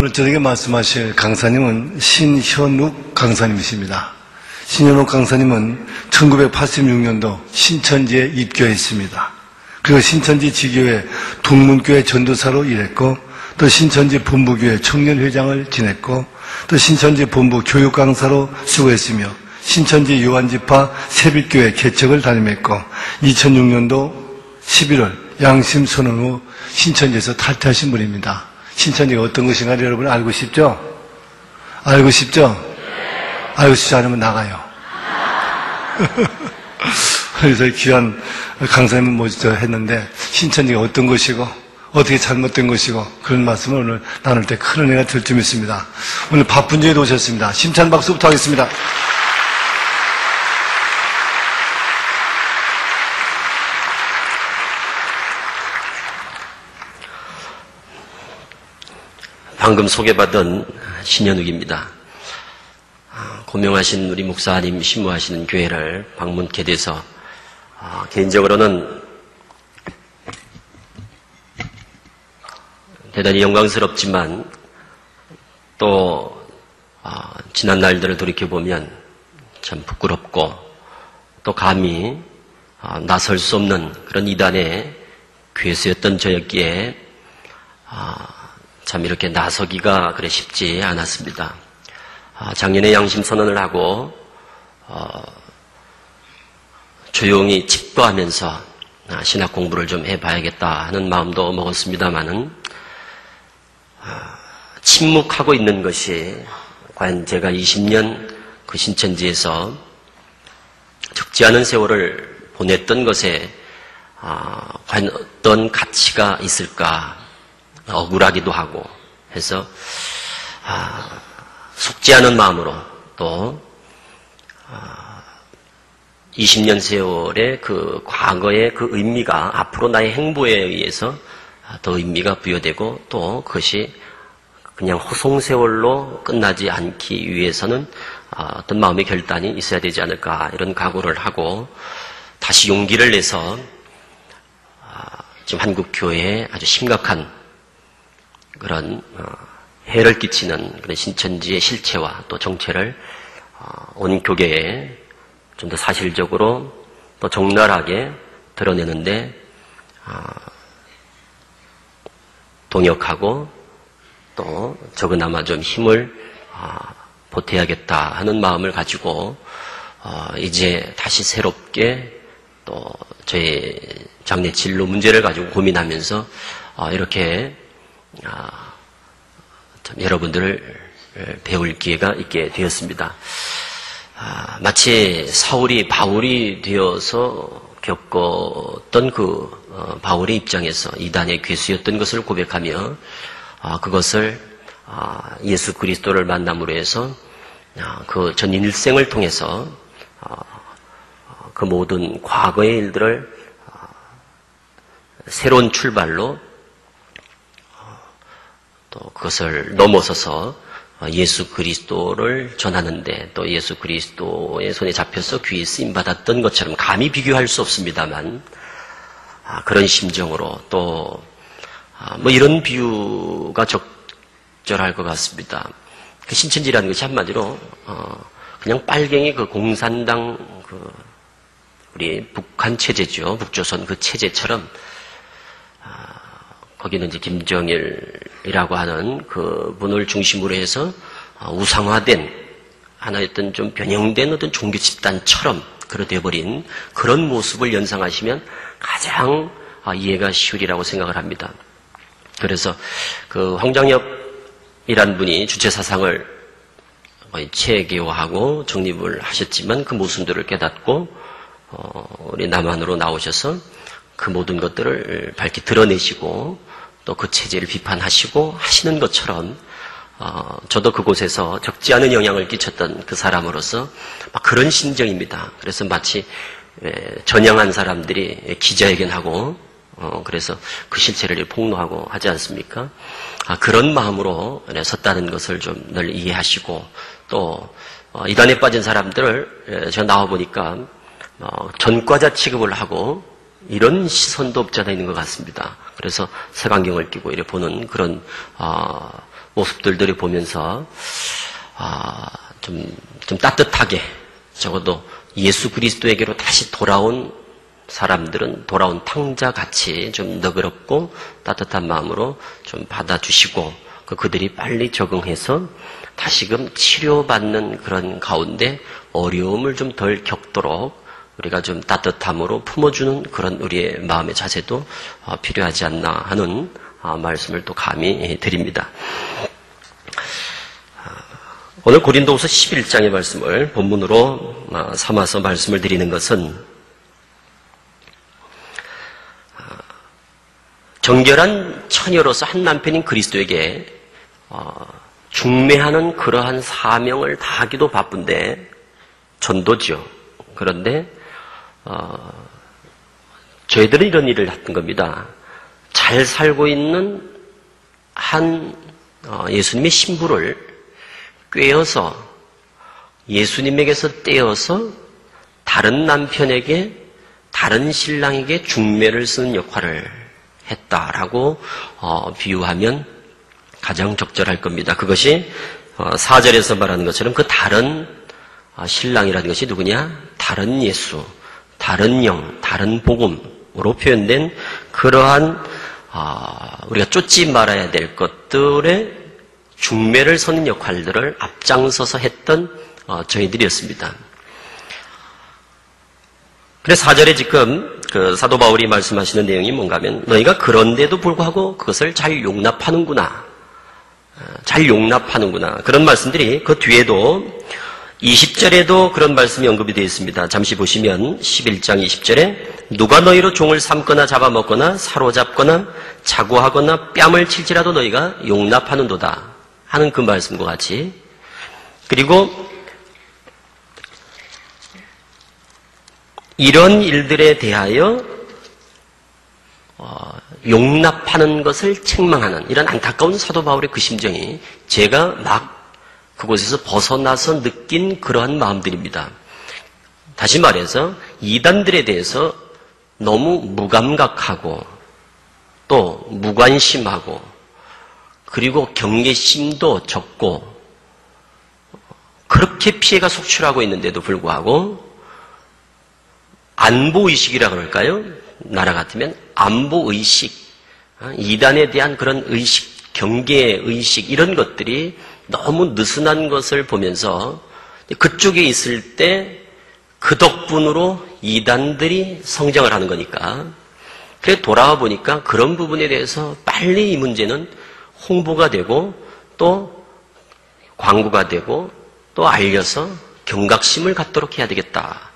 오늘 저녁에 말씀하실 강사님은 신현욱 강사님이십니다. 신현욱 강사님은 1986년도 신천지에 입교했습니다. 그리고 신천지 지교회 동문교회 전도사로 일했고, 또 신천지 본부교회 청년회장을 지냈고, 또 신천지 본부 교육강사로 수고했으며 신천지 요한지파 새빛교회 개척을 담임했고, 2006년도 11월 양심선언 후 신천지에서 탈퇴하신 분입니다. 신천지가 어떤 것인가 여러분 알고 싶죠? 알고 싶죠? 알고 싶지 않으면 나가요. 그래서 귀한 강사님을 모집했는데 신천지가 어떤 것이고 어떻게 잘못된 것이고 그런 말씀을 오늘 나눌 때 큰 은혜가 될 줄 믿습니다. 오늘 바쁜 중에도 오셨습니다. 심찬 박수부터 하겠습니다. 방금 소개받은 신현욱입니다. 고명하신 우리 목사님 신무하시는 교회를 방문케 돼서 개인적으로는 대단히 영광스럽지만 또 지난 날들을 돌이켜보면 참 부끄럽고 또 감히 나설 수 없는 그런 이단의 괴수였던 저였기에 참 이렇게 나서기가 그래 쉽지 않았습니다. 작년에 양심선언을 하고 조용히 집도하면서 신학 공부를 좀 해봐야겠다 하는 마음도 먹었습니다마는 침묵하고 있는 것이 과연 제가 20년 그 신천지에서 적지 않은 세월을 보냈던 것에 과연 어떤 가치가 있을까 억울하기도 하고 해서 속지 않은 마음으로 또 20년 세월의 그 과거의 그 의미가 앞으로 나의 행보에 의해서 더 의미가 부여되고 또 그것이 그냥 호송세월로 끝나지 않기 위해서는 어떤 마음의 결단이 있어야 되지 않을까 이런 각오를 하고 다시 용기를 내서 지금 한국 교회에 아주 심각한 그런 해를 끼치는 그런 신천지의 실체와 또 정체를 온 교계에 좀 더 사실적으로 또 적나라하게 드러내는데 동역하고 또 적으나마 좀 힘을 보태야겠다 하는 마음을 가지고 이제 다시 새롭게 또 저의 장래 진로 문제를 가지고 고민하면서 이렇게 참 여러분들을 배울 기회가 있게 되었습니다. 마치 사울이 바울이 되어서 겪었던 그 바울의 입장에서 이단의 괴수였던 것을 고백하며 그것을 예수 그리스도를 만남으로 해서 그 전 일생을 통해서 그 모든 과거의 일들을 새로운 출발로 또 그것을 넘어서서 예수 그리스도를 전하는데 또 예수 그리스도의 손에 잡혀서 귀에 쓰임받았던 것처럼 감히 비교할 수 없습니다만 그런 심정으로 또 뭐 이런 비유가 적절할 것 같습니다. 그 신천지라는 것이 한마디로 그냥 빨갱이 그 공산당 그 우리 북한 체제죠. 북조선 그 체제처럼 거기는 이제 김정일이라고 하는 그 분을 중심으로 해서 우상화된 하나였던 좀 변형된 어떤 종교 집단처럼 그렇되어버린 그런 모습을 연상하시면 가장 이해가 쉬우리라고 생각을 합니다. 그래서 그 황장엽이란 분이 주체 사상을 거의 체계화하고 정립을 하셨지만 그 모순들을 깨닫고 우리 남한으로 나오셔서 그 모든 것들을 밝히 드러내시고 또 그 체제를 비판하시고 하시는 것처럼 저도 그곳에서 적지 않은 영향을 끼쳤던 그 사람으로서 그런 심정입니다. 그래서 마치 전향한 사람들이 기자회견하고 그래서 그 실체를 폭로하고 하지 않습니까? 그런 마음으로 섰다는 것을 좀 늘 이해하시고 또 이단에 빠진 사람들을 제가 나와보니까 전과자 취급을 하고 이런 시선도 없지 않아 있는 것 같습니다. 그래서 색안경을 끼고 이렇게 보는 그런 모습들을 보면서 좀 따뜻하게 적어도 예수 그리스도에게로 다시 돌아온 사람들은 돌아온 탕자같이 좀 너그럽고 따뜻한 마음으로 좀 받아주시고 그들이 빨리 적응해서 다시금 치료받는 그런 가운데 어려움을 좀 덜 겪도록 우리가 좀 따뜻함으로 품어주는 그런 우리의 마음의 자세도 필요하지 않나 하는 말씀을 또 감히 드립니다. 오늘 고린도후서 11장의 말씀을 본문으로 삼아서 말씀을 드리는 것은 정결한 처녀로서 한 남편인 그리스도에게 중매하는 그러한 사명을 다하기도 바쁜데 전도죠. 그런데 저희들은 이런 일을 했던 겁니다. 잘 살고 있는 한 예수님의 신부를 꿰어서 예수님에게서 떼어서 다른 남편에게 다른 신랑에게 중매를 쓰는 역할을 했다라고 비유하면 가장 적절할 겁니다. 그것이 4절에서 말하는 것처럼 그 다른 신랑이라는 것이 누구냐? 다른 예수, 다른 영, 다른 복음으로 표현된 그러한 우리가 쫓지 말아야 될 것들의 중매를 서는 역할들을 앞장서서 했던 저희들이었습니다. 그래서 4절에 지금 그 사도 바울이 말씀하시는 내용이 뭔가 하면 너희가 그런데도 불구하고 그것을 잘 용납하는구나. 잘 용납하는구나. 그런 말씀들이 그 뒤에도 20절에도 그런 말씀이 언급이 되어 있습니다. 잠시 보시면 11장 20절에 누가 너희로 종을 삼거나 잡아먹거나 사로잡거나 자고하거나 뺨을 칠지라도 너희가 용납하는도다 하는 그 말씀과 같이 그리고 이런 일들에 대하여 용납하는 것을 책망하는 이런 안타까운 사도 바울의 그 심정이 제가 막 그곳에서 벗어나서 느낀 그러한 마음들입니다. 다시 말해서 이단들에 대해서 너무 무감각하고 또 무관심하고 그리고 경계심도 적고 그렇게 피해가 속출하고 있는데도 불구하고 안보의식이라 그럴까요? 나라 같으면 안보의식, 이단에 대한 그런 의식, 경계의식 이런 것들이 너무 느슨한 것을 보면서 그쪽에 있을 때 그 덕분으로 이단들이 성장을 하는 거니까 그래 돌아와 보니까 그런 부분에 대해서 빨리 이 문제는 홍보가 되고 또 광고가 되고 또 알려서 경각심을 갖도록 해야 되겠다.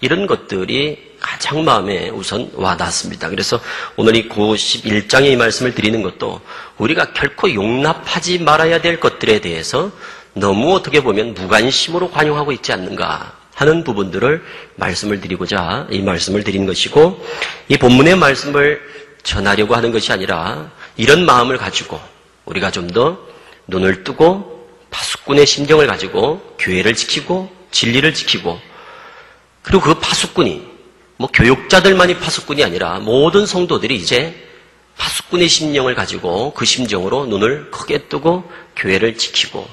이런 것들이 가장 마음에 우선 와닿습니다. 그래서 오늘 이 91장의 이 말씀을 드리는 것도 우리가 결코 용납하지 말아야 될 것들에 대해서 너무 어떻게 보면 무관심으로 관용하고 있지 않는가 하는 부분들을 말씀을 드리고자 이 말씀을 드린 것이고 이 본문의 말씀을 전하려고 하는 것이 아니라 이런 마음을 가지고 우리가 좀 더 눈을 뜨고 파수꾼의 심정을 가지고 교회를 지키고 진리를 지키고 그리고 그 파수꾼이 교육자들만이 파수꾼이 아니라 모든 성도들이 이제 파수꾼의 심령을 가지고 그 심정으로 눈을 크게 뜨고 교회를 지키고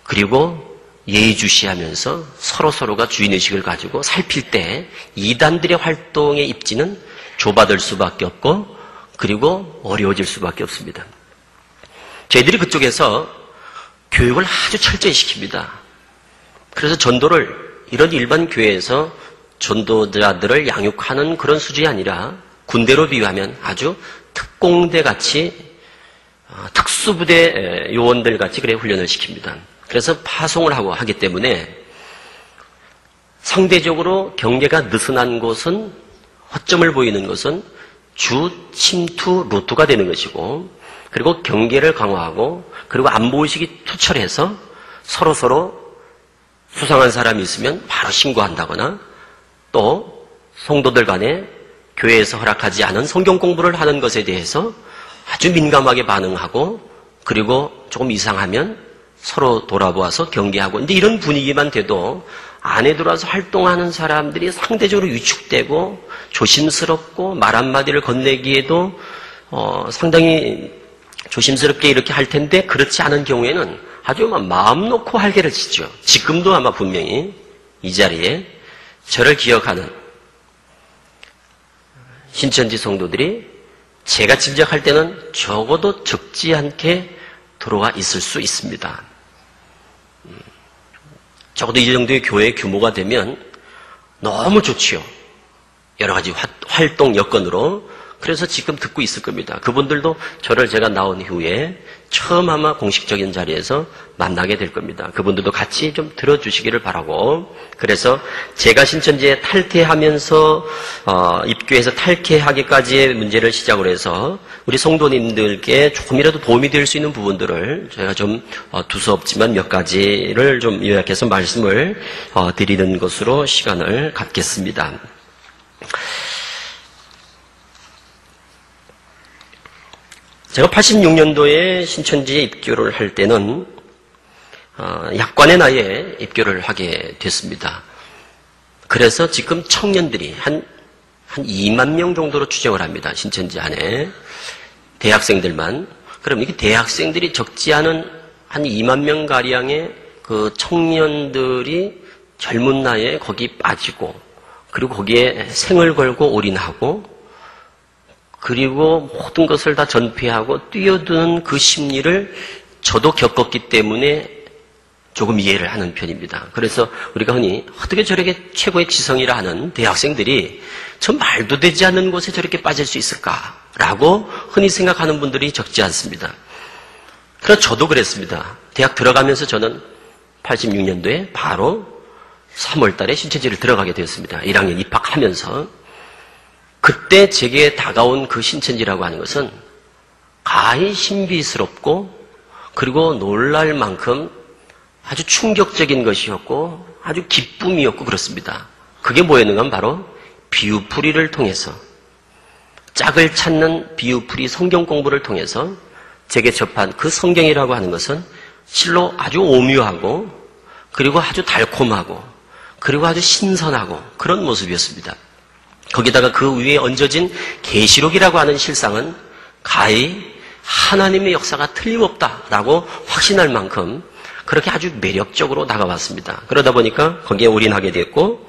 그리고 예의주시하면서 서로서로가 주인의식을 가지고 살필 때 이단들의 활동의 입지는 좁아들 수밖에 없고 그리고 어려워질 수밖에 없습니다. 저희들이 그쪽에서 교육을 아주 철저히 시킵니다. 그래서 전도를 이런 일반 교회에서 전도자들을 양육하는 그런 수준이 아니라 군대로 비유하면 아주 특공대 같이 특수부대 요원들 같이 그래 훈련을 시킵니다. 그래서 파송을 하고 하기 때문에 상대적으로 경계가 느슨한 곳은 허점을 보이는 것은 주 침투 루트가 되는 것이고 그리고 경계를 강화하고 그리고 안보의식이 투철해서 서로서로 수상한 사람이 있으면 바로 신고한다거나 또 성도들 간에 교회에서 허락하지 않은 성경 공부를 하는 것에 대해서 아주 민감하게 반응하고 그리고 조금 이상하면 서로 돌아보아서 경계하고 근데 이런 분위기만 돼도 안에 들어와서 활동하는 사람들이 상대적으로 위축되고 조심스럽고 말 한마디를 건네기에도 상당히 조심스럽게 이렇게 할 텐데 그렇지 않은 경우에는 아주 마음 놓고 할개를 치죠. 지금도 아마 분명히 이 자리에 저를 기억하는 신천지 성도들이 제가 짐작할 때는 적어도 적지 않게 들어와 있을 수 있습니다. 적어도 이 정도의 교회 규모가 되면 너무 좋지요. 여러 가지 활동 여건으로. 그래서 지금 듣고 있을 겁니다. 그분들도 저를 제가 나온 후에 처음 아마 공식적인 자리에서 만나게 될 겁니다. 그분들도 같이 좀 들어주시기를 바라고, 그래서 제가 신천지에 탈퇴하면서 입교해서 탈퇴하기까지의 문제를 시작으로 해서 우리 성도님들께 조금이라도 도움이 될 수 있는 부분들을 제가 좀 두서없지만 몇 가지를 좀 요약해서 말씀을 드리는 것으로 시간을 갖겠습니다. 제가 86년도에 신천지에 입교를 할 때는 약관의 나이에 입교를 하게 됐습니다. 그래서 지금 청년들이 한 2만 명 정도로 추정을 합니다. 신천지 안에 대학생들만. 그럼 이게 대학생들이 적지 않은 한 2만 명 가량의 그 청년들이 젊은 나이에 거기 빠지고, 그리고 거기에 생을 걸고 올인하고, 그리고 모든 것을 다 전폐하고 뛰어드는 그 심리를 저도 겪었기 때문에 조금 이해를 하는 편입니다. 그래서 우리가 흔히 어떻게 저렇게 최고의 지성이라 하는 대학생들이 저 말도 되지 않는 곳에 저렇게 빠질 수 있을까라고 흔히 생각하는 분들이 적지 않습니다. 그래서 저도 그랬습니다. 대학 들어가면서 저는 86년도에 바로 3월 달에 신천지를 들어가게 되었습니다. 1학년 입학하면서. 그때 제게 다가온 그 신천지라고 하는 것은 가히 신비스럽고, 그리고 놀랄 만큼 아주 충격적인 것이었고 아주 기쁨이었고 그렇습니다. 그게 뭐였는가 하면 바로 비유풀이를 통해서, 짝을 찾는 비유풀이 성경 공부를 통해서 제게 접한 그 성경이라고 하는 것은 실로 아주 오묘하고, 그리고 아주 달콤하고, 그리고 아주 신선하고 그런 모습이었습니다. 거기다가 그 위에 얹어진 계시록이라고 하는 실상은 가히 하나님의 역사가 틀림없다라고 확신할 만큼 그렇게 아주 매력적으로 다가왔습니다. 그러다 보니까 거기에 올인하게 됐고,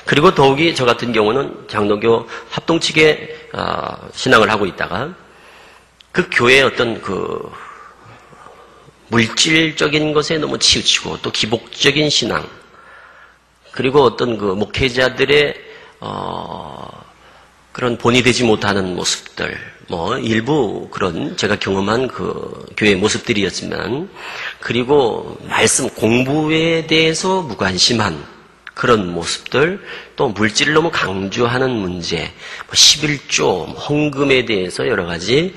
그리고 더욱이 저 같은 경우는 장로교 합동측에 신앙을 하고 있다가 그 교회의 어떤 그 물질적인 것에 너무 치우치고, 또 기복적인 신앙, 그리고 어떤 그 목회자들의 그런 본이 되지 못하는 모습들, 일부 그런 제가 경험한 그 교회의 모습들이었지만, 그리고 말씀 공부에 대해서 무관심한 그런 모습들, 또 물질을 너무 강조하는 문제, 11조, 헌금에 대해서 여러 가지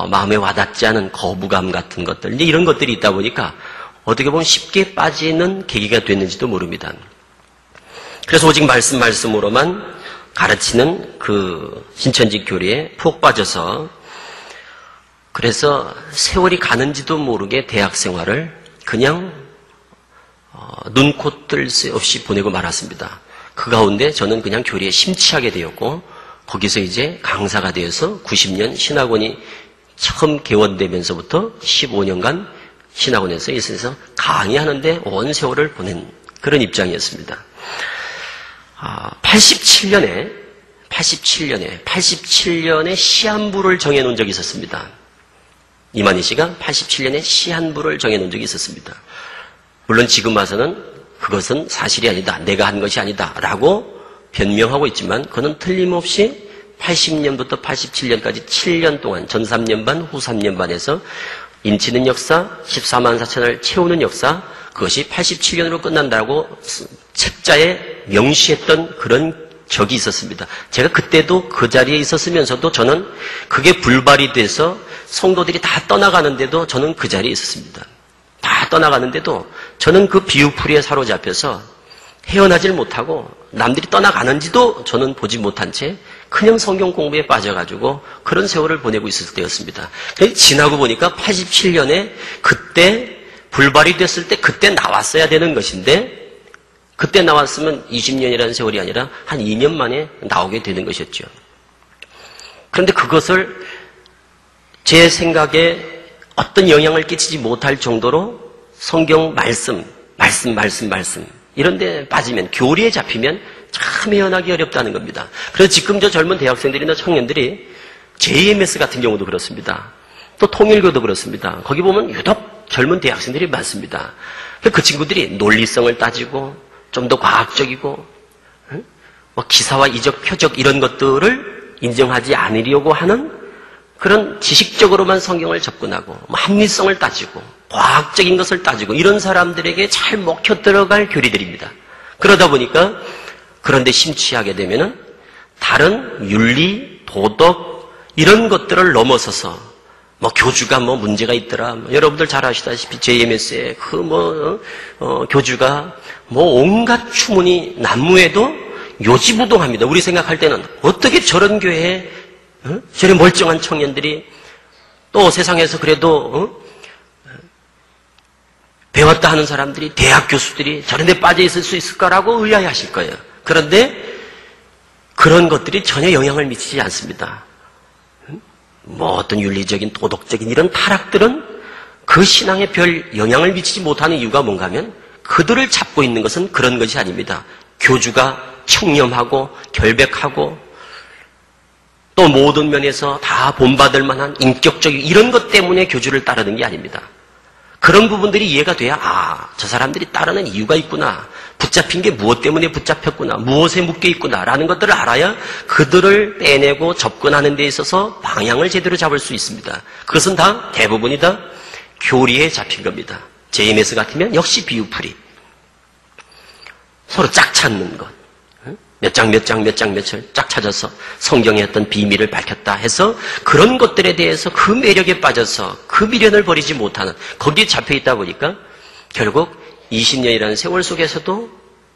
마음에 와닿지 않은 거부감 같은 것들, 이제 이런 것들이 있다 보니까 어떻게 보면 쉽게 빠지는 계기가 됐는지도 모릅니다. 그래서 오직 말씀으로만 가르치는 그 신천지 교리에 푹 빠져서, 그래서 세월이 가는지도 모르게 대학 생활을 그냥 눈코 뜰 새 없이 보내고 말았습니다. 그 가운데 저는 그냥 교리에 심취하게 되었고, 거기서 이제 강사가 되어서 90년 신학원이 처음 개원되면서부터 15년간 신학원에서 있어서 강의하는데 온 세월을 보낸 그런 입장이었습니다. 87년에 시한부를 정해놓은 적이 있었습니다. 이만희 씨가 87년에 시한부를 정해놓은 적이 있었습니다. 물론 지금 와서는 그것은 사실이 아니다, 내가 한 것이 아니다 라고 변명하고 있지만, 그는 틀림없이 80년부터 87년까지 7년 동안 전 3년 반, 후 3년 반에서 인치는 역사, 14만 4천을 채우는 역사, 그것이 87년으로 끝난다고 책자에 명시했던 그런 적이 있었습니다. 제가 그때도 그 자리에 있었으면서도 저는 그게 불발이 돼서 성도들이 다 떠나가는데도 저는 그 자리에 있었습니다. 다 떠나가는데도 저는 그 비유풀이에 사로잡혀서 헤어나질 못하고, 남들이 떠나가는지도 저는 보지 못한 채 그냥 성경 공부에 빠져가지고 그런 세월을 보내고 있을 때였습니다. 지나고 보니까 87년에 그때 불발이 됐을 때 그때 나왔어야 되는 것인데, 그때 나왔으면 20년이라는 세월이 아니라 한 2년 만에 나오게 되는 것이었죠. 그런데 그것을 제 생각에 어떤 영향을 끼치지 못할 정도로 성경 말씀 이런 데 빠지면, 교리에 잡히면 참 헤어나기 어렵다는 겁니다. 그래서 지금 저 젊은 대학생들이나 청년들이 JMS 같은 경우도 그렇습니다. 또 통일교도 그렇습니다. 거기 보면 유독 젊은 대학생들이 많습니다. 그 친구들이 논리성을 따지고 좀 더 과학적이고 뭐 기사와 이적, 표적 이런 것들을 인정하지 않으려고 하는 그런 지식적으로만 성경을 접근하고 합리성을 따지고 과학적인 것을 따지고 이런 사람들에게 잘 먹혀 들어갈 교리들입니다. 그러다 보니까 그런데 심취하게 되면은 다른 윤리, 도덕 이런 것들을 넘어서서 뭐 교주가 뭐 문제가 있더라. 여러분들 잘 아시다시피 JMS의 교주가 뭐 온갖 추문이 난무해도 요지부동합니다. 우리 생각할 때는 어떻게 저런 교회에 저런 멀쩡한 청년들이 또 세상에서 그래도 배웠다 하는 사람들이 대학 교수들이 저런 데 빠져 있을 수 있을까라고 의아해하실 거예요. 그런데 그런 것들이 전혀 영향을 미치지 않습니다. 뭐 어떤 윤리적인 도덕적인 이런 타락들은 그 신앙에 별 영향을 미치지 못하는 이유가 뭔가 하면 그들을 잡고 있는 것은 그런 것이 아닙니다. 교주가 청렴하고 결백하고 또 모든 면에서 다 본받을 만한 인격적인 이런 것 때문에 교주를 따르는 게 아닙니다. 그런 부분들이 이해가 돼야 저 사람들이 따르는 이유가 있구나. 붙잡힌 게 무엇 때문에 붙잡혔구나. 무엇에 묶여 있구나. 라는 것들을 알아야 그들을 빼내고 접근하는 데 있어서 방향을 제대로 잡을 수 있습니다. 그것은 다 대부분이 다 교리에 잡힌 겁니다. JMS 같으면 역시 비유풀이. 서로 짝 찾는 것. 몇 장 짝 찾아서 성경의 어떤 비밀을 밝혔다 해서 그런 것들에 대해서 그 매력에 빠져서 그 미련을 버리지 못하는 거기에 잡혀 있다 보니까 결국 20년이라는 세월 속에서도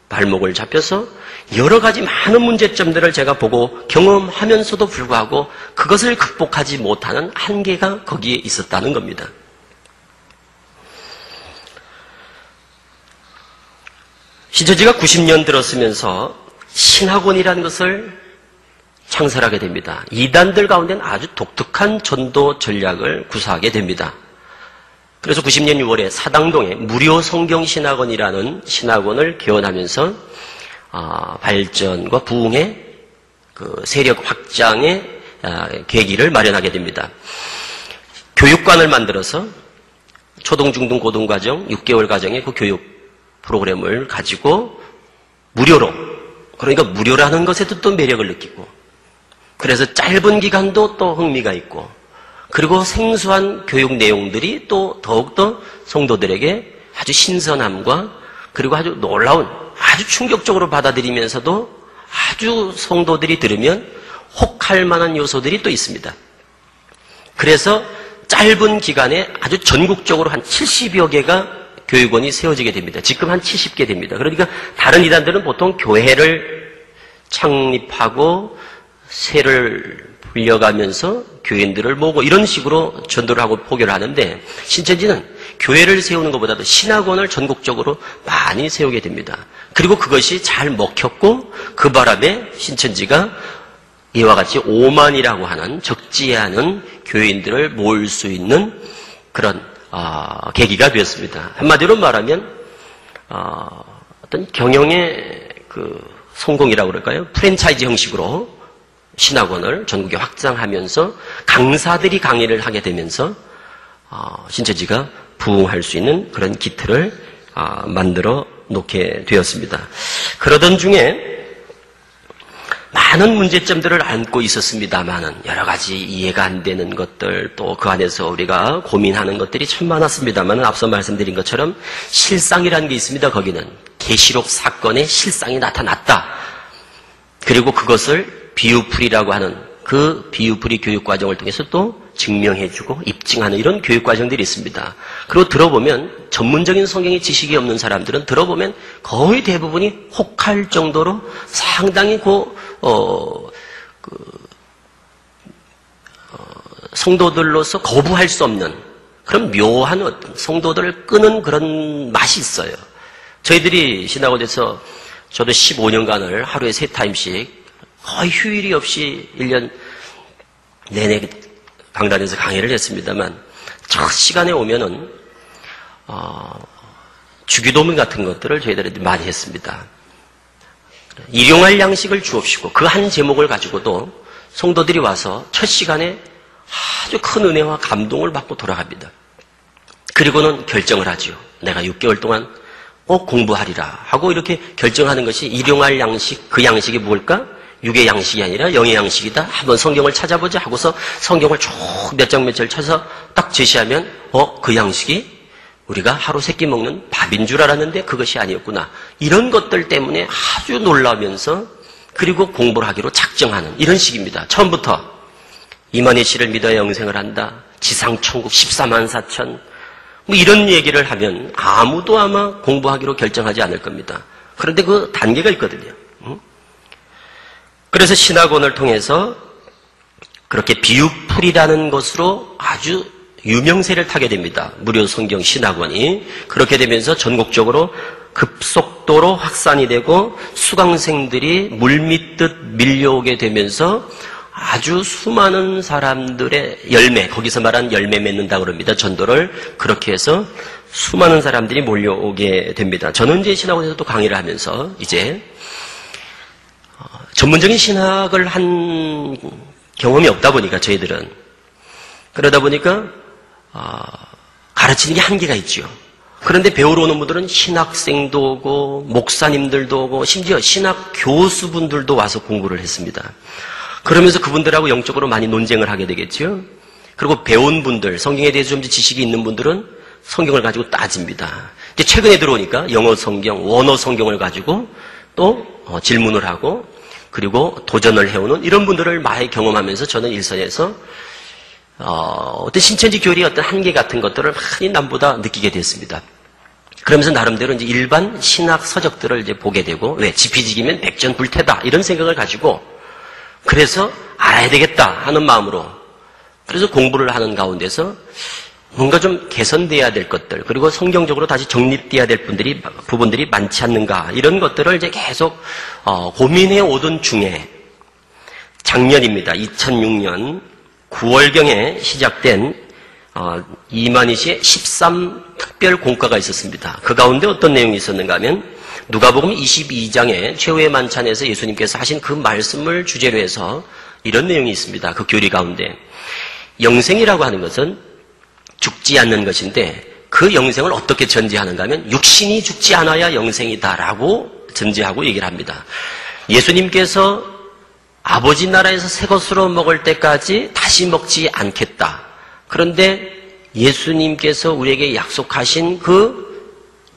발목을 잡혀서 여러 가지 많은 문제점들을 제가 보고 경험하면서도 불구하고 그것을 극복하지 못하는 한계가 거기에 있었다는 겁니다. 신천지가 90년 들었으면서 신학원이라는 것을 창설하게 됩니다. 이단들 가운데는 아주 독특한 전도 전략을 구사하게 됩니다. 그래서 90년 6월에 사당동에 무료 성경신학원이라는 신학원을 개원하면서 발전과 부흥의 그 세력 확장의 계기를 마련하게 됩니다. 교육관을 만들어서 초등, 중등, 고등 과정 6개월 과정의 그 교육 프로그램을 가지고 무료로, 그러니까 무료라는 것에도 또 매력을 느끼고, 그래서 짧은 기간도 또 흥미가 있고, 그리고 생소한 교육 내용들이 또 더욱더 성도들에게 아주 신선함과 그리고 아주 놀라운, 아주 충격적으로 받아들이면서도 아주 성도들이 들으면 혹할 만한 요소들이 또 있습니다. 그래서 짧은 기간에 아주 전국적으로 한 70여 개가 교육원이 세워지게 됩니다. 지금 한 70개 됩니다. 그러니까 다른 이단들은 보통 교회를 창립하고 세를 불려가면서 교인들을 모으고 이런 식으로 전도를 하고 포교를 하는데 신천지는 교회를 세우는 것보다도 신학원을 전국적으로 많이 세우게 됩니다. 그리고 그것이 잘 먹혔고 그 바람에 신천지가 이와 같이 5만이라고 하는 적지 않은 교인들을 모을 수 있는 그런 계기가 되었습니다. 한마디로 말하면 어떤 경영의 그 성공이라고 그럴까요? 프랜차이즈 형식으로 신학원을 전국에 확장하면서 강사들이 강의를 하게 되면서 신천지가 부흥할 수 있는 그런 기틀을 만들어 놓게 되었습니다. 그러던 중에 많은 문제점들을 안고 있었습니다만은 여러 가지 이해가 안 되는 것들 또 그 안에서 우리가 고민하는 것들이 참 많았습니다만은 앞서 말씀드린 것처럼 실상이라는 게 있습니다. 거기는 계시록 사건의 실상이 나타났다. 그리고 그것을 비유풀이라고 하는 그 비유풀이 교육과정을 통해서 또 증명해주고 입증하는 이런 교육과정들이 있습니다. 그리고 들어보면 전문적인 성경의 지식이 없는 사람들은 들어보면 거의 대부분이 혹할 정도로 상당히 성도들로서 거부할 수 없는 그런 묘한 어떤 성도들을 끄는 그런 맛이 있어요. 저희들이 신학원에서 저도 15년간을 하루에 3타임씩 거의 휴일이 없이 1년 내내 강단에서 강의를 했습니다만 첫 시간에 오면은 주기도문 같은 것들을 저희들이 많이 했습니다. 일용할 양식을 주옵시고 그 한 제목을 가지고도 성도들이 와서 첫 시간에 아주 큰 은혜와 감동을 받고 돌아갑니다. 그리고는 결정을 하죠. 내가 6개월 동안 꼭 공부하리라 하고 이렇게 결정하는 것이 일용할 양식, 그 양식이 뭘까? 육의 양식이 아니라 영의 양식이다. 한번 성경을 찾아보자 하고서 성경을 쭉 몇 장 몇 절 쳐서 딱 제시하면 그 양식이 우리가 하루 세끼 먹는 밥인 줄 알았는데 그것이 아니었구나. 이런 것들 때문에 아주 놀라면서 그리고 공부를 하기로 작정하는 이런 식입니다. 처음부터 이만희 씨를 믿어야 영생을 한다. 지상천국 14만 4천 뭐 이런 얘기를 하면 아무도 아마 공부하기로 결정하지 않을 겁니다. 그런데 그 단계가 있거든요. 그래서 신학원을 통해서 그렇게 비유풀이라는 것으로 아주 유명세를 타게 됩니다. 무료 성경 신학원이. 그렇게 되면서 전국적으로 급속도로 확산이 되고 수강생들이 물밀듯 밀려오게 되면서 아주 수많은 사람들의 열매, 거기서 말한 열매 맺는다고 그럽니다. 전도를. 그렇게 해서 수많은 사람들이 몰려오게 됩니다. 저는 이제 신학원에서 또 강의를 하면서 이제 전문적인 신학을 한 경험이 없다 보니까 저희들은 그러다 보니까 가르치는 게 한계가 있죠. 그런데 배우러 오는 분들은 신학생도 오고 목사님들도 오고 심지어 신학 교수분들도 와서 공부를 했습니다. 그러면서 그분들하고 영적으로 많이 논쟁을 하게 되겠죠. 그리고 배운 분들, 성경에 대해서 좀 지식이 있는 분들은 성경을 가지고 따집니다. 이제 최근에 들어오니까 영어 성경, 원어 성경을 가지고 또 질문을 하고 그리고 도전을 해오는 이런 분들을 많이 경험하면서 저는 일선에서 어떤 신천지 교리의 어떤 한계 같은 것들을 많이 남보다 느끼게 됐습니다. 그러면서 나름대로 이제 일반 신학 서적들을 이제 보게 되고, 왜? 지피지기면 백전불태다. 이런 생각을 가지고, 그래서 알아야 되겠다 하는 마음으로, 그래서 공부를 하는 가운데서 뭔가 좀 개선돼야 될 것들, 그리고 성경적으로 다시 정립돼야 될 부분들이 많지 않는가, 이런 것들을 이제 계속, 고민해 오던 중에, 작년입니다. 2006년 9월경에 시작된 이만희 씨의 13특별 공과가 있었습니다. 그 가운데 어떤 내용이 있었는가 하면 누가복음 22장의 최후의 만찬에서 예수님께서 하신 그 말씀을 주제로 해서 이런 내용이 있습니다. 그 교리 가운데 영생이라고 하는 것은 죽지 않는 것인데 그 영생을 어떻게 전제하는가 하면 육신이 죽지 않아야 영생이다라고 전제하고 얘기를 합니다. 예수님께서 아버지 나라에서 새 것으로 먹을 때까지 다시 먹지 않겠다. 그런데 예수님께서 우리에게 약속하신 그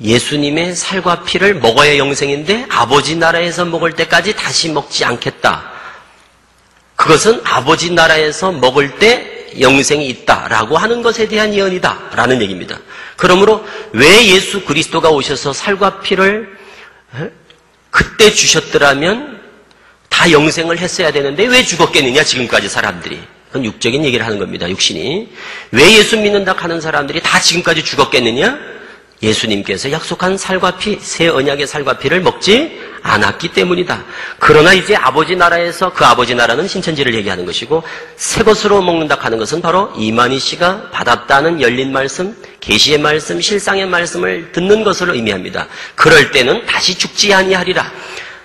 예수님의 살과 피를 먹어야 영생인데 아버지 나라에서 먹을 때까지 다시 먹지 않겠다. 그것은 아버지 나라에서 먹을 때 영생이 있다라고 하는 것에 대한 예언이다라는 얘기입니다. 그러므로 왜 예수 그리스도가 오셔서 살과 피를 그때 주셨더라면 다 영생을 했어야 되는데 왜 죽었겠느냐 지금까지 사람들이. 그건 육적인 얘기를 하는 겁니다. 육신이. 왜 예수 믿는다 하는 사람들이 다 지금까지 죽었겠느냐? 예수님께서 약속한 살과 피, 새 언약의 살과 피를 먹지 않았기 때문이다. 그러나 이제 아버지 나라에서 그 아버지 나라는 신천지를 얘기하는 것이고 새 것으로 먹는다 하는 것은 바로 이만희 씨가 받았다는 열린 말씀, 계시의 말씀, 실상의 말씀을 듣는 것을 의미합니다. 그럴 때는 다시 죽지 아니하리라.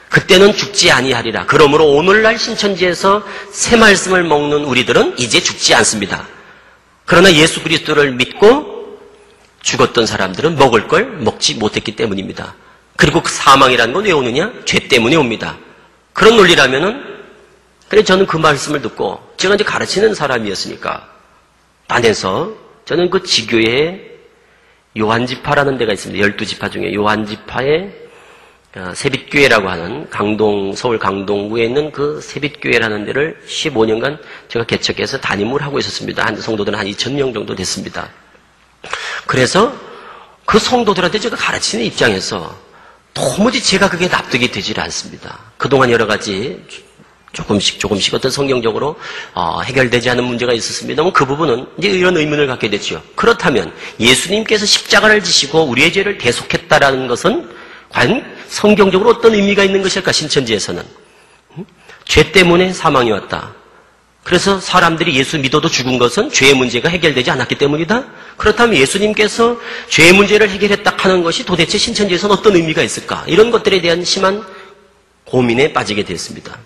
그때는 죽지 아니하리라. 그러므로 오늘날 신천지에서 새 말씀을 먹는 우리들은 이제 죽지 않습니다. 그러나 예수 그리스도를 믿고 죽었던 사람들은 먹을 걸 먹지 못했기 때문입니다. 그리고 그 사망이라는 건 왜 오느냐? 죄 때문에 옵니다. 그런 논리라면은, 그래 저는 그 말씀을 듣고 제가 이제 가르치는 사람이었으니까 안에서 저는 그 지교에 요한지파라는 데가 있습니다. 12지파 중에 요한지파의 세빛교회라고 하는 서울 강동구에 있는 그 세빛교회라는 데를 15년간 제가 개척해서 담임을 하고 있었습니다. 성도들은 한 2,000명 정도 됐습니다. 그래서 그 성도들한테 제가 가르치는 입장에서 도무지 제가 그게 납득이 되질 않습니다. 그동안 여러 가지 조금씩 어떤 성경적으로 해결되지 않은 문제가 있었습니다만 그 부분은 이제 이런 의문을 갖게 됐죠. 그렇다면 예수님께서 십자가를 지시고 우리의 죄를 대속했다라는 것은 과연 성경적으로 어떤 의미가 있는 것일까? 신천지에서는 죄 때문에 사망이 왔다. 그래서 사람들이 예수 믿어도 죽은 것은 죄의 문제가 해결되지 않았기 때문이다? 그렇다면 예수님께서 죄의 문제를 해결했다 하는 것이 도대체 신천지에서는 어떤 의미가 있을까? 이런 것들에 대한 심한 고민에 빠지게 됐습니다.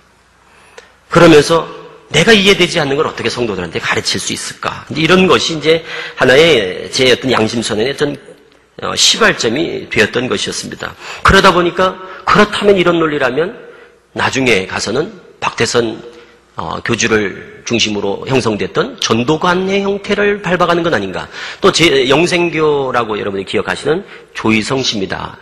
그러면서 내가 이해되지 않는 걸 어떻게 성도들한테 가르칠 수 있을까? 이런 것이 이제 하나의 제 어떤 양심선언의 어떤 시발점이 되었던 것이었습니다. 그러다 보니까 그렇다면 이런 논리라면 나중에 가서는 박태선 교주를 중심으로 형성됐던 전도관의 형태를 밟아가는 건 아닌가. 또 제 영생교라고 여러분이 기억하시는 조이성 씨입니다.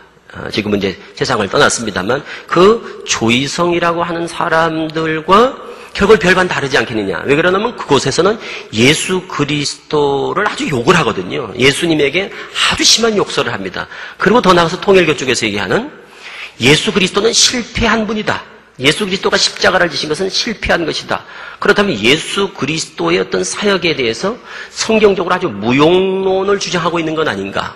지금은 이제 세상을 떠났습니다만 그 조이성이라고 하는 사람들과 결국 별반 다르지 않겠느냐. 왜 그러냐면 그곳에서는 예수 그리스도를 아주 욕을 하거든요. 예수님에게 아주 심한 욕설을 합니다. 그리고 더 나아가서 통일교 쪽에서 얘기하는 예수 그리스도는 실패한 분이다. 예수 그리스도가 십자가를 지신 것은 실패한 것이다. 그렇다면 예수 그리스도의 어떤 사역에 대해서 성경적으로 아주 무용론을 주장하고 있는 건 아닌가.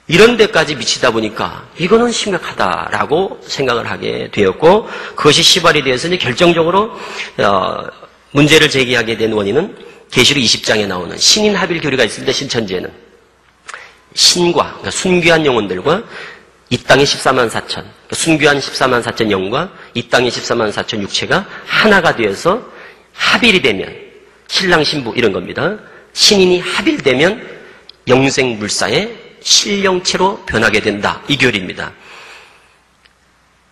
이런 데까지 미치다 보니까 이거는 심각하다라고 생각을 하게 되었고 그것이 시발이 되어서 이제 결정적으로 문제를 제기하게 된 원인은 계시록 20장에 나오는 신인 합일 교리가 있습니다. 신천지에는. 신과 그러니까 순귀한 영혼들과 이 땅의 14만 4천, 그러니까 순귀한 14만 4천 영과 이 땅의 14만 4천 육체가 하나가 되어서 합일이 되면 신랑 신부 이런 겁니다. 신인이 합일되면 영생물사의 신령체로 변하게 된다. 이 교리입니다.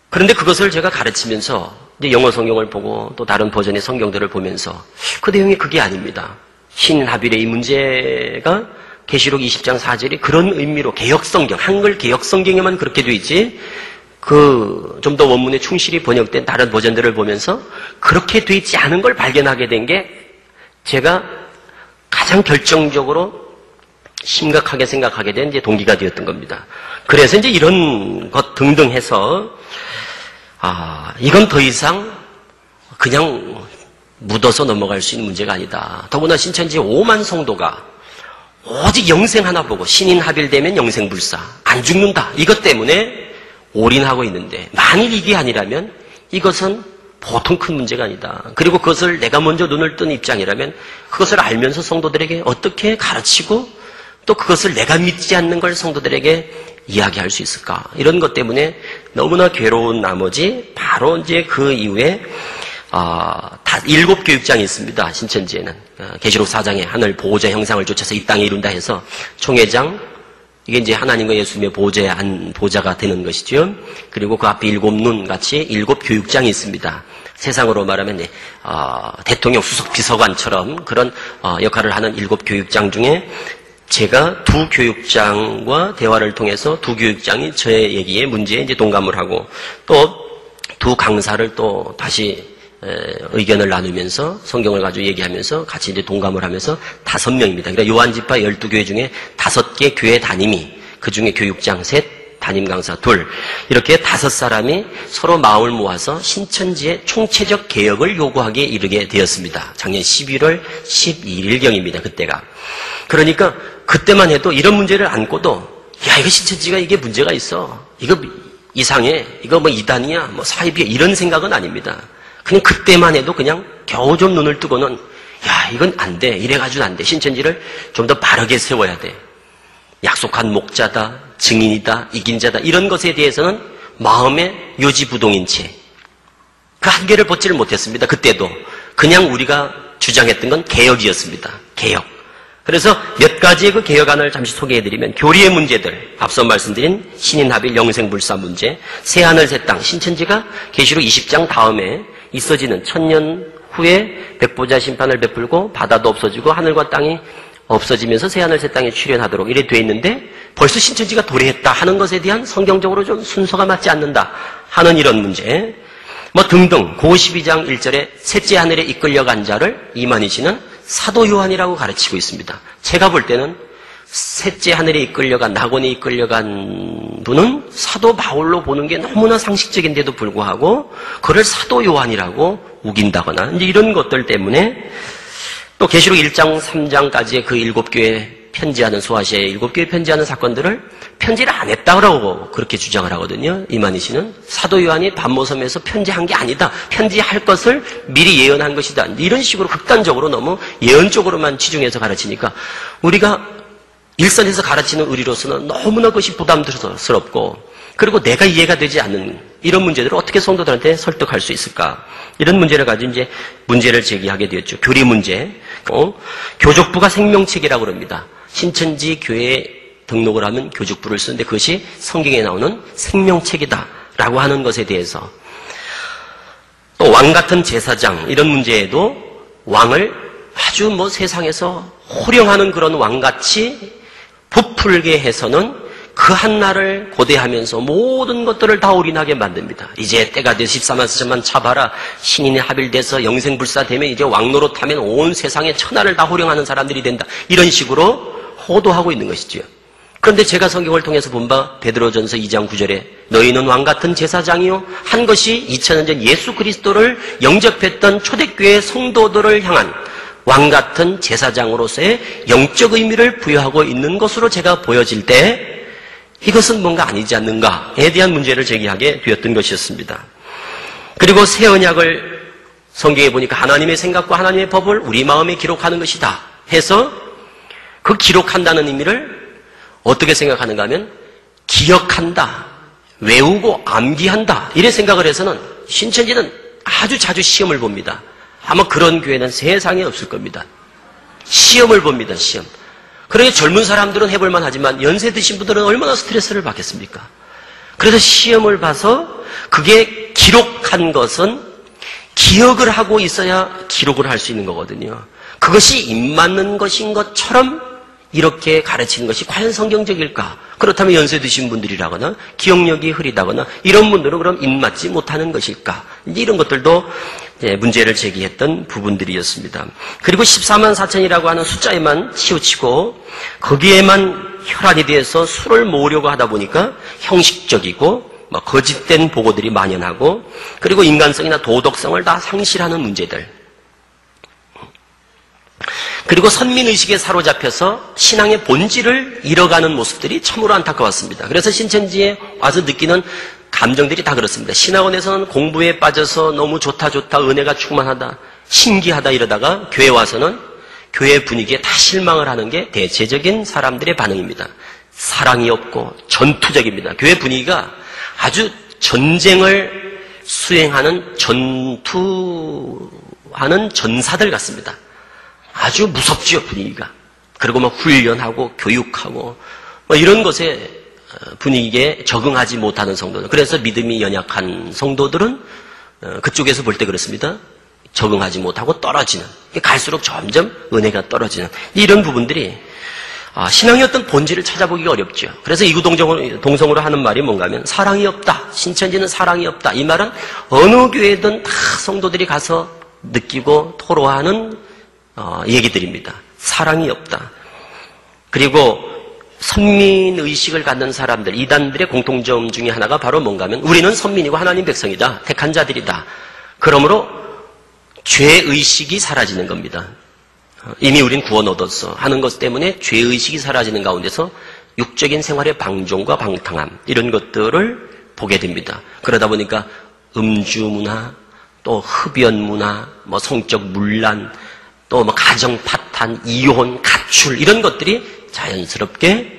그런데 그것을 제가 가르치면서 이제 영어 성경을 보고 또 다른 버전의 성경들을 보면서 그 내용이 그게 아닙니다. 신인 합일의 이 문제가 계시록 20장 4절이 그런 의미로 개역성경, 한글 개역성경에만 그렇게 돼 있지 좀 더 원문에 충실히 번역된 다른 버전들을 보면서 그렇게 돼 있지 않은 걸 발견하게 된 게 제가 가장 결정적으로 심각하게 생각하게 된 이제 동기가 되었던 겁니다. 그래서 이제 이런 것 등등 해서 이건 더 이상 그냥 묻어서 넘어갈 수 있는 문제가 아니다. 더구나 신천지 5만 성도가 오직 영생 하나 보고 신인 합일되면 영생불사 안 죽는다. 이것 때문에 올인하고 있는데 만일 이게 아니라면 이것은 보통 큰 문제가 아니다. 그리고 그것을 내가 먼저 눈을 뜬 입장이라면 그것을 알면서 성도들에게 어떻게 가르치고 또 그것을 내가 믿지 않는 걸 성도들에게 이야기할 수 있을까? 이런 것 때문에 너무나 괴로운 나머지 바로 이제 그 이후에 7교육장이 있습니다. 신천지에는. 계시록 4장에 하늘 보호자 형상을 쫓아서 이 땅에 이룬다 해서 총회장, 이게 이제 하나님과 예수님의 보호자가 되는 것이죠. 그리고 그 앞에 7눈 같이 7교육장이 있습니다. 세상으로 말하면 대통령 수석 비서관처럼 그런 역할을 하는 7교육장 중에 제가 2교육장과 대화를 통해서 2교육장이 저의 얘기에 문제에 이제 동감을 하고 또 2 강사를 또 다시 의견을 나누면서 성경을 가지고 얘기하면서 같이 이제 동감을 하면서 5명입니다. 그러니까 요한지파 12교회 중에 5개 교회 담임이 그 중에 교육장 3, 담임 강사 2 이렇게 5사람이 서로 마음을 모아서 신천지의 총체적 개혁을 요구하기에 이르게 되었습니다. 작년 11월 12일경입니다. 그때가. 그러니까 그때만 해도 이런 문제를 안고도 이거 신천지가 이게 문제가 있어. 이거 이상해. 이거 뭐 이단이야. 뭐 사입이야. 이런 생각은 아닙니다. 그냥 그때만 해도 그냥 겨우 좀 눈을 뜨고는 이건 안 돼. 이래가지고는 안 돼. 신천지를 좀 더 바르게 세워야 돼. 약속한 목자다. 증인이다. 이긴 자다. 이런 것에 대해서는 마음의 요지부동인 채 그 한계를 벗지를 못했습니다. 그때도. 그냥 우리가 주장했던 건 개혁이었습니다. 개혁. 그래서 몇 가지의 그 개혁안을 잠시 소개해드리면 교리의 문제들, 앞서 말씀드린 신인합일 영생불사 문제, 새하늘 새 땅, 신천지가 계시록 20장 다음에 있어지는 천년 후에 백보자 심판을 베풀고 바다도 없어지고 하늘과 땅이 없어지면서 새하늘 새 땅에 출현하도록 이래 돼 있는데 벌써 신천지가 도래했다 하는 것에 대한 성경적으로 좀 순서가 맞지 않는다 하는 이런 문제 뭐 등등 고 12장 1절에 셋째 하늘에 이끌려간 자를 이만희 씨는 사도 요한이라고 가르치고 있습니다. 제가 볼 때는 셋째 하늘에 이끌려간 낙원에 이끌려간 분은 사도 바울로 보는 게 너무나 상식적인데도 불구하고 그를 사도 요한이라고 우긴다거나 이제 이런 것들 때문에 또 계시록 1장 3장까지의 그 7교회 편지하는 소아시아의 7교회 편지하는 사건들을 편지를 안 했다고 그렇게 주장을 하거든요. 이만희 씨는 사도 요한이 반모섬에서 편지한 게 아니다. 편지할 것을 미리 예언한 것이다. 이런 식으로 극단적으로 너무 예언 쪽으로만 치중해서 가르치니까 우리가 일선에서 가르치는 의리로서는 너무나 그것이 부담스럽고 그리고 내가 이해가 되지 않는 이런 문제들을 어떻게 성도들한테 설득할 수 있을까? 이런 문제를 가지고 이제 문제를 제기하게 되었죠. 교리 문제. 교족부가 생명책이라고 그럽니다. 신천지 교회에 등록을 하면 교족부를 쓰는데 그것이 성경에 나오는 생명책이다라고 하는 것에 대해서 또 왕 같은 제사장 이런 문제에도 왕을 아주 뭐 세상에서 호령하는 그런 왕같이 부풀게 해서는 그 한날을 고대하면서 모든 것들을 다 올인하게 만듭니다. 이제 때가 돼서 14만 4천만 차봐라. 신인이 합일돼서 영생불사되면 이제 왕노릇하면 온 세상의 천하를 다 호령하는 사람들이 된다. 이런 식으로 호도하고 있는 것이죠. 그런데 제가 성경을 통해서 본 바 베드로전서 2장 9절에 너희는 왕같은 제사장이요 한 것이 2000년 전 예수 그리스도를 영접했던 초대교회 성도들을 향한 왕같은 제사장으로서의 영적 의미를 부여하고 있는 것으로 제가 보여질 때 이것은 뭔가 아니지 않는가에 대한 문제를 제기하게 되었던 것이었습니다. 그리고 새 언약을 성경에 보니까 하나님의 생각과 하나님의 법을 우리 마음에 기록하는 것이다 해서 그 기록한다는 의미를 어떻게 생각하는가 하면 기억한다, 외우고 암기한다 이래 생각을 해서는 신천지는 아주 자주 시험을 봅니다. 아마 그런 교회는 세상에 없을 겁니다. 시험을 봅니다. 시험. 그러니 젊은 사람들은 해볼만 하지만 연세 드신 분들은 얼마나 스트레스를 받겠습니까? 그래서 시험을 봐서 그게 기록한 것은 기억을 하고 있어야 기록을 할 수 있는 거거든요. 그것이 입맞는 것인 것처럼 이렇게 가르치는 것이 과연 성경적일까? 그렇다면 연세 드신 분들이라거나 기억력이 흐리다거나 이런 분들은 그럼 입맞지 못하는 것일까? 이런 것들도 문제를 제기했던 부분들이었습니다. 그리고 14만 4천이라고 하는 숫자에만 치우치고 거기에만 혈안이 돼서 수를 모으려고 하다 보니까 형식적이고 거짓된 보고들이 만연하고 그리고 인간성이나 도덕성을 다 상실하는 문제들 그리고 선민의식에 사로잡혀서 신앙의 본질을 잃어가는 모습들이 참으로 안타까웠습니다. 그래서 신천지에 와서 느끼는 감정들이 다 그렇습니다. 신학원에서는 공부에 빠져서 너무 좋다 은혜가 충만하다 신기하다 이러다가 교회 와서는 교회 분위기에 다 실망을 하는 게 대체적인 사람들의 반응입니다. 사랑이 없고 전투적입니다. 교회 분위기가 아주 전쟁을 수행하는 전투하는 전사들 같습니다. 아주 무섭지요, 분위기가. 그리고 훈련하고 교육하고 이런 것에 분위기에 적응하지 못하는 성도들. 그래서 믿음이 연약한 성도들은 그쪽에서 볼 때 그렇습니다. 적응하지 못하고 떨어지는. 갈수록 점점 은혜가 떨어지는. 이런 부분들이 신앙의 어떤 본질을 찾아보기가 어렵죠. 그래서 이구동성으로 하는 말이 뭔가 하면 사랑이 없다. 신천지는 사랑이 없다. 이 말은 어느 교회든 다 성도들이 가서 느끼고 토로하는 얘기들입니다. 사랑이 없다. 그리고 선민의식을 갖는 사람들, 이단들의 공통점 중에 하나가 바로 뭔가 하면 우리는 선민이고 하나님 백성이다. 택한 자들이다. 그러므로 죄의식이 사라지는 겁니다. 이미 우린 구원 얻었어 하는 것 때문에 죄의식이 사라지는 가운데서 육적인 생활의 방종과 방탕함 이런 것들을 보게 됩니다. 그러다 보니까 음주문화, 또 흡연문화, 성적 문란, 또 가정 파탄, 이혼, 가출 이런 것들이 자연스럽게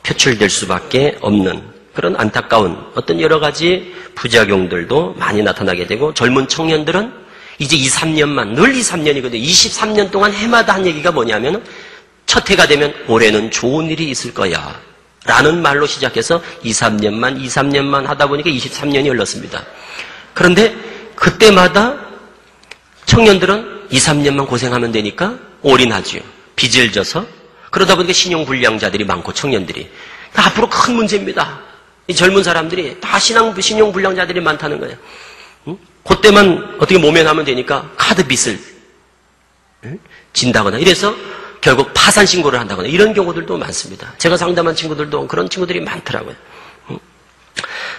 표출될 수밖에 없는 그런 안타까운 어떤 여러 가지 부작용들도 많이 나타나게 되고 젊은 청년들은 이제 2, 3년만 늘 2, 3년이거든요. 23년 동안 해마다 한 얘기가 뭐냐면 첫 해가 되면 올해는 좋은 일이 있을 거야 라는 말로 시작해서 2, 3년만 하다 보니까 23년이 흘렀습니다. 그런데 그때마다 청년들은 2, 3년만 고생하면 되니까 올인하지요. 빚을 져서. 그러다 보니까 신용불량자들이 많고 청년들이. 앞으로 큰 문제입니다. 이 젊은 사람들이 다 신용불량자들이 많다는 거예요. 그때만 어떻게 모면하면 되니까 카드 빚을 진다거나 이래서 결국 파산 신고를 한다거나 이런 경우들도 많습니다. 제가 상담한 친구들도 그런 친구들이 많더라고요.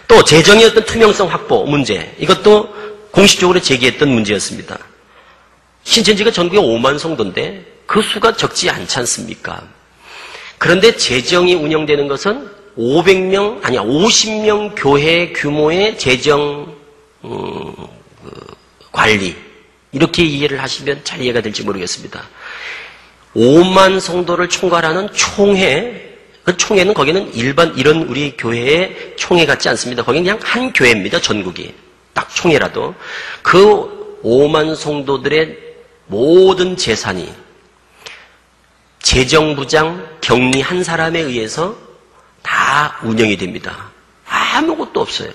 또 재정의 어떤 투명성 확보 문제 이것도 공식적으로 제기했던 문제였습니다. 신천지가 전국에 5만 성도인데 그 수가 적지 않지 않습니까? 그런데 재정이 운영되는 것은 50명 교회 규모의 재정 관리, 이렇게 이해를 하시면 잘 이해가 될지 모르겠습니다. 5만 성도를 총괄하는 총회, 그 총회는 거기는 일반 이런 우리 교회의 총회 같지 않습니다. 거기는 그냥 한 교회입니다. 전국이. 딱 총회라도. 그 5만 성도들의 모든 재산이 재정부장 격리 한 사람에 의해서 다 운영이 됩니다. 아무것도 없어요.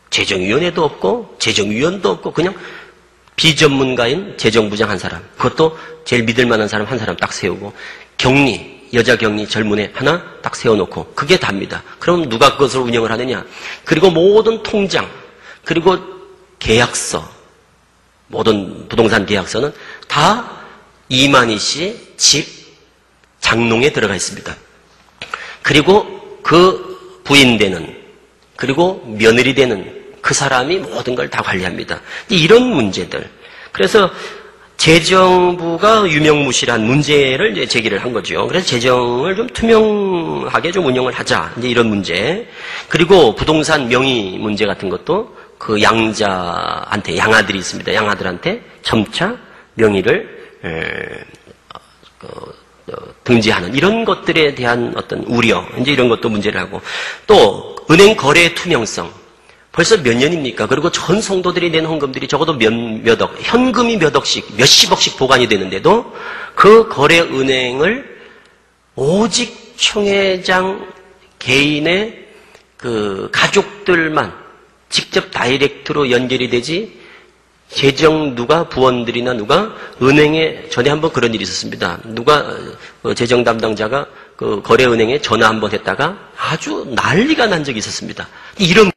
재정위원회도 없고 재정위원도 없고 그냥 비전문가인 재정부장 한 사람, 그것도 제일 믿을 만한 사람 한 사람 딱 세우고, 격리, 여자 격리 젊은 애 하나 딱 세워놓고, 그게 답니다. 그럼 누가 그것을 운영을 하느냐? 그리고 모든 통장, 그리고 계약서, 모든 부동산 계약서는 다 이만희 씨 집 장롱에 들어가 있습니다. 그리고 그 부인 되는, 그리고 며느리 되는 그 사람이 모든 걸 다 관리합니다. 이런 문제들. 그래서 재정부가 유명무실한 문제를 이제 제기를 한 거죠. 그래서 재정을 좀 투명하게 좀 운영을 하자. 이제 이런 문제. 그리고 부동산 명의 문제 같은 것도 그 양자한테, 양아들이 있습니다. 양아들한테 점차 명의를 등재하는 이런 것들에 대한 어떤 우려, 이제 이런 것도 문제를 하고, 또 은행 거래 투명성. 벌써 몇 년입니까? 그리고 전 성도들이 낸 헌금들이 적어도 몇 억, 현금이 몇 억씩, 몇십억씩 보관이 되는데도 그 거래 은행을 오직 총회장 개인의 그 가족들만 직접 다이렉트로 연결이 되지, 재정 부원들이나 누가 은행에, 전에 한번 그런 일이 있었습니다. 누가 재정 담당자가 그 거래은행에 전화 한번 했다가 아주 난리가 난 적이 있었습니다. 이런